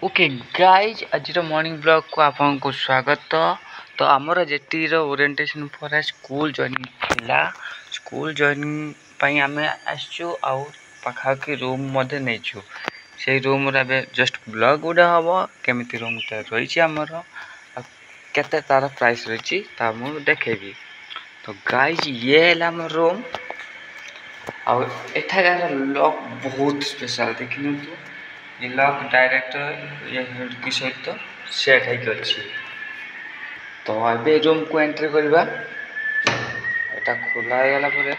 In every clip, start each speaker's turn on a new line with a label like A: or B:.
A: Okay guys आज morning blog को आपको स्वागत। तो आमर जेटीर ओरिएंटेशन फॉर स्कूल जॉइनिंग थिला। स्कूल जॉइनिंग पई आमे आछू आउ पाखाकी रूम मधे नेछु। से रूम रे जस्ट ब्लॉग गुडा हबो केमिति रूम ते रहिछि आमर केते तार प्राइस रहिछि ता मु देखेबी। तो गाइज ये है हमर रूम आउ एठाकार लॉक बहुत स्पेशल देखिनु तो ये लॉक डायरेक्ट ये खिड़की सहित सेट है। तो अबे रूम को एंट्री करबा एटा खोला गला परे।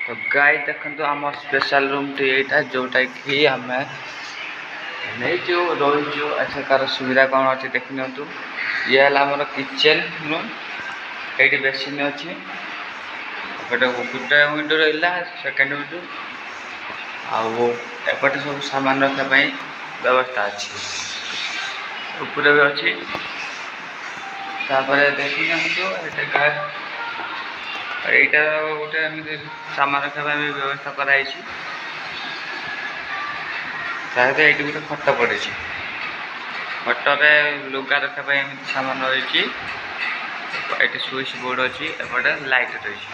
A: तो गाइस देखंतु हमर स्पेशल रूम टी एटा जोटा कि हमें नै जो रोई जो अच्छा कार सुविधा कोन अछि देखिनतु। ये हला हमर किचन रूम एडी बेसिन अछि एपटे गुटा विंडो रहला सेकंड विंडो आउ एपटे सब सामान रखा पई व्यवस्था अछि ऊपर भी अछि। तापर देखिन हमको एटा का एटा गोटे एमि सामान रखा पई व्यवस्था कराई छी। ताहे एटी गोटे खट पड़े छी खटरे लुगा रखा पई एमि सामान रही छी। एटी स्विच बोर्ड अछि एपटे लाइट रही छी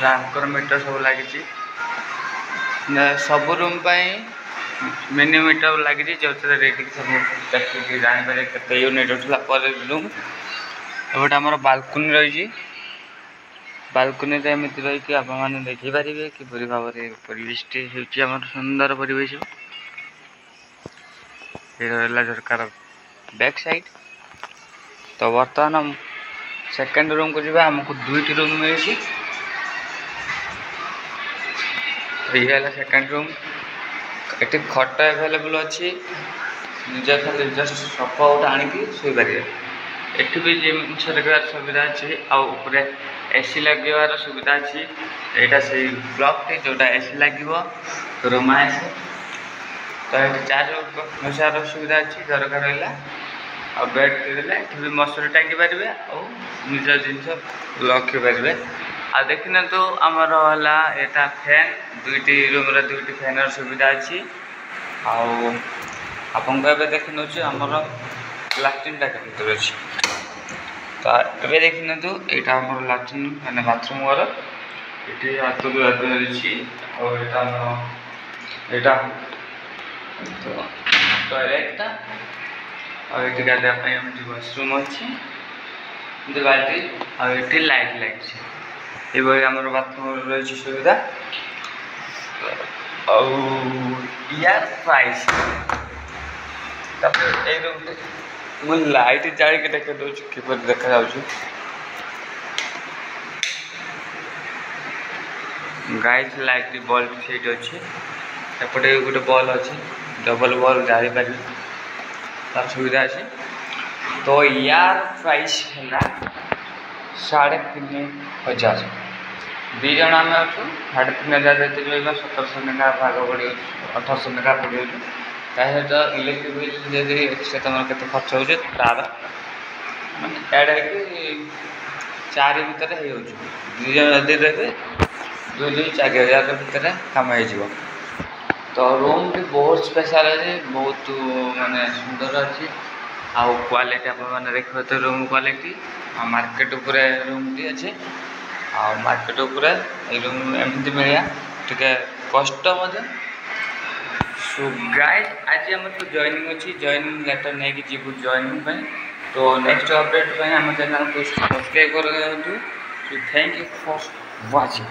A: रामकर मीटर सब लागि छी। सब रूम मिनी मीटर लगी जो रेडी सब देखिए जान पारे केते यूनिट उठला पर रूम एबोटा हमर बालकनी रही। बालकनी रे एमिति रही कि आप माने देखि परिबे कि परि भाव रे परिवेश टी हेउची हमर सुंदर परिवेश। ए रहला झरकार बैक साइड। तो वर्तमान हम सेकंड रूम को जिबा हमको दुईटी रूम मिली। ये है सेकंड रूम एटी खट अवेलेबल अच्छी निजे खाली जस्ट सोफा उठा आनिकी सोई पारे। एठी भी जिनिस रखबार सुविधा अच्छी आउ एसी लगवार सुविधा अच्छी। एटा से ब्लॉक टे जोटा एसी लागिवो रूम आसे तो एटी चार मशार सुविधा अच्छी दरकार रहला आ बेड देले एठी भी मसुरी टांगी पारिबे आ निज जिनिस रखि पारिबे। आ देखिन तो आमर हला एटा फैन दुईटी रूम रे दुईटी फैन र सुविधा अच्छी आउ आपन को देखिन आमर लैट्रिन टा केते अछि। तो एबे देखिन तो एटा हमर लैट्रिन माने बाथरूम वर एठी हाथ दो अछि और एटा हमर एटा तो टॉयलेट टा और एठी गाधा पई हम वॉशरूम अछि दिवाली और एठी लाइट लागछि। ए बय हमर बाथरूम रहि सुविधा और यार प्राइस तापर ए रूम मु लाइट जाई के देख दो कि पर देखा जाउ छ। गाइस लाइट बल्ब सेट अछि एपटे गोटे बॉल अछि डबल बॉल जाई पारि तार सुविधा अछि। तो यार प्राइस है 3500 दी जन आम अच्छु 3500 देते 1700 टका भाग पड़ो 1800 टका पड़ो ताहे तो इलेक्ट्रिक बिल जदि एक्स्ट्रा तुम केते खर्च हो तार माने ऐड है कि 4 भीतर हे हो दी जन जदि देबे 2-4,000 भीतर काम हो जिवो। तो रूम भी बहुत स्पेशल है बहुत माने सुंदर अच्छी आउ क्वालिटी आप माने देखो तो रूम क्वालिटी आ मार्केट ऊपर रूम टी अच्छे आ मार्केट ऊपर ए रूम एमती मिलिया टिके कष्ट मजे। सो गाइस आज हम तो जॉइनिंग अच्छी जॉइनिंग लेटर नहीं कि जीवु जॉइनिंग पे। तो नेक्स्ट अपडेट पे हम चैनल को सब्सक्राइब कर दो। So thank you for watching.